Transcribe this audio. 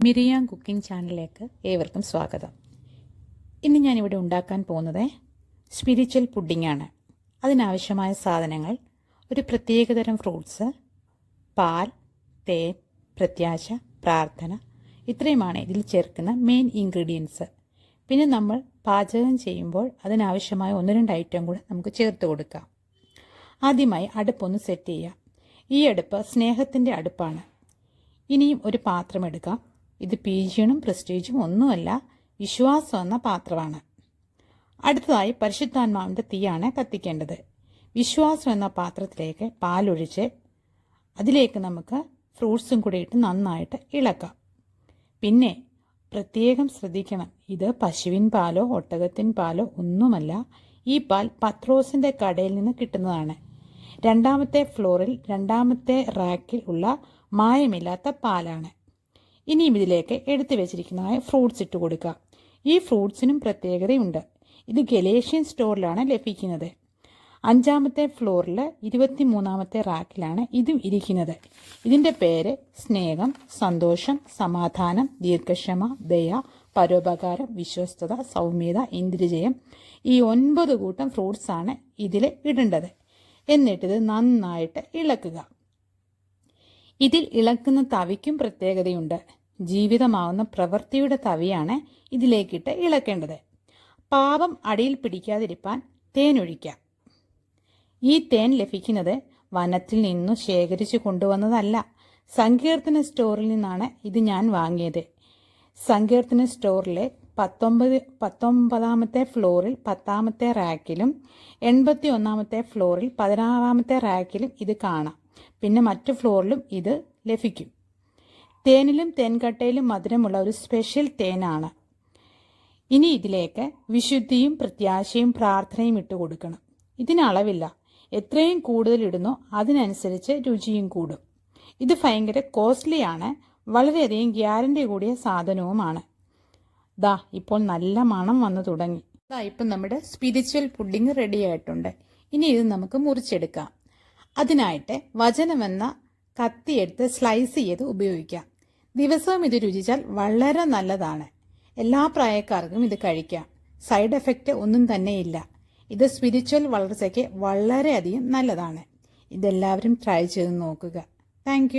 Miriam cooking ചാനലിലേക്ക് ഏവർക്കും സ്വാഗതം. ഇന്ന് ഞാനിവിടെ ഉണ്ടാക്കാൻ പോകുന്നത് സ്പിരിച്വൽ പുഡിംഗാണ്. അതിനാവശ്യമായ സാധനങ്ങൾ: ഒരു പ്രത്യേകതരം ഫ്രൂട്ട്സ്, പാൽ, തേൻ, പ്രത്യാശ, പ്രാർത്ഥന, ഇത്രയുമാണ് ഇതിൽ ചേർക്കുന്ന മെയിൻ ഇൻഗ്രീഡിയൻസ്. പിന്നെ നമ്മൾ പാചകം ചെയ്യുമ്പോൾ അതിനാവശ്യമായ 1-2 ഐറ്റം കൂടെ നമുക്ക് ചേർത്ത് കൊടുക്കാം. ആദ്യമായി അടുപ്പൊന്ന് സെറ്റ് ചെയ്യാം. ഈ അടുപ്പ് സ്നേഹത്തിൻ്റെ അടുപ്പാണ്. ഇനിയും ഒരു പാത്രം എടുക്കാം. ഇത് പീജിയനും പ്രസ്റ്റീജും ഒന്നുമല്ല, വിശ്വാസം എന്ന പാത്രമാണ്. അടുത്തതായി പരിശുദ്ധാത്മാവിൻ്റെ തീയാണ് കത്തിക്കേണ്ടത്. വിശ്വാസം എന്ന പാത്രത്തിലേക്ക് പാലൊഴിച്ച് അതിലേക്ക് നമുക്ക് ഫ്രൂട്ട്സും കൂടി ഇട്ട് നന്നായിട്ട് ഇളക്കാം. പിന്നെ പ്രത്യേകം ശ്രദ്ധിക്കണം, ഇത് പശുവിൻ പാലോ ഒട്ടകത്തിൻ പാലോ ഒന്നുമല്ല. ഈ പാൽ പത്രോസിൻ്റെ കടയിൽ നിന്ന് കിട്ടുന്നതാണ്. 2ാമത്തെ ഫ്ലോറിൽ 2ാമത്തെ റാക്കിൽ ഉള്ള മായമില്ലാത്ത പാലാണ്. ഇനിയും ഇതിലേക്ക് എടുത്തു വെച്ചിരിക്കുന്നതായ ഫ്രൂട്ട്സ് ഇട്ട് കൊടുക്കുക. ഈ ഫ്രൂട്ട്സിനും പ്രത്യേകതയുണ്ട്. ഇത് ഗലേഷ്യൻ സ്റ്റോറിലാണ് ലഭിക്കുന്നത്. 5ാമത്തെ ഫ്ലോറിൽ 23ാമത്തെ റാക്കിലാണ് ഇതും ഇരിക്കുന്നത്. ഇതിൻ്റെ പേര് സ്നേഹം, സന്തോഷം, സമാധാനം, ദീർഘക്ഷമ, ദയ, പരോപകാരം, വിശ്വസ്തത, സൗമ്യത, ഇന്ദ്രിജയം. ഈ 9 കൂട്ടം ഫ്രൂട്ട്സാണ് ഇതിൽ ഇടേണ്ടത്. എന്നിട്ടിത് നന്നായിട്ട് ഇളക്കുക. ഇതിൽ ഇളക്കുന്ന തവിക്കും പ്രത്യേകതയുണ്ട്. ജീവിതമാവുന്ന പ്രവൃത്തിയുടെ തവിയാണ് ഇതിലേക്കിട്ട് ഇളക്കേണ്ടത്. പാപം അടിയിൽ പിടിക്കാതിരിക്കാൻ തേൻ ഒഴിക്കാം. ഈ തേൻ ലഭിക്കുന്നത് വനത്തിൽ നിന്നു ശേഖരിച്ചു കൊണ്ടുവന്നതല്ല, സങ്കീർത്തന സ്റ്റോറിൽ നിന്നാണ് ഇത് ഞാൻ വാങ്ങിയത്. സങ്കീർത്തന സ്റ്റോറിലെ 19ാമത്തെ ഫ്ലോറിൽ 10ാമത്തെ റാക്കിലും 81ാമത്തെ ഫ്ലോറിൽ 16ാമത്തെ റാക്കിലും ഇത് കാണാം. പിന്നെ മറ്റു ഫ്ലോറിലും ഇത് ലഭിക്കും. തേനിലും തേൻകട്ടയിലും മധുരമുള്ള ഒരു സ്പെഷ്യൽ തേനാണ്. ഇനി ഇതിലേക്ക് വിശുദ്ധിയും പ്രത്യാശയും പ്രാർത്ഥനയും ഇട്ട് കൊടുക്കണം. ഇതിന് അളവില്ല. എത്രയും കൂടുതൽ ഇടുന്നോ അതിനനുസരിച്ച് രുചിയും കൂടും. ഇത് ഭയങ്കര കോസ്റ്റ്ലിയാണ്. വളരെയധികം ഗ്യാരണ്ടി കൂടിയ സാധനവുമാണ്. ഇപ്പോൾ നല്ല മണം വന്നു തുടങ്ങി. ഇപ്പം നമ്മുടെ സ്പിരിച്വൽ പുഡിംഗ് റെഡി ആയിട്ടുണ്ട്. ഇനി ഇത് നമുക്ക് മുറിച്ചെടുക്കാം. അതിനായിട്ട് വചനമെന്ന കത്തിയെടുത്ത് സ്ലൈസ് ചെയ്ത് ഉപയോഗിക്കാം. ദിവസവും ഇത് രുചിച്ചാൽ വളരെ നല്ലതാണ്. എല്ലാ പ്രായക്കാർക്കും ഇത് കഴിക്കാം. സൈഡ് എഫക്റ്റ് ഒന്നും തന്നെയില്ല. ഇത് സ്പിരിച്വൽ വളർച്ചയ്ക്ക് വളരെയധികം നല്ലതാണ്. ഇതെല്ലാവരും ട്രൈ ചെയ്ത് നോക്കുക. താങ്ക്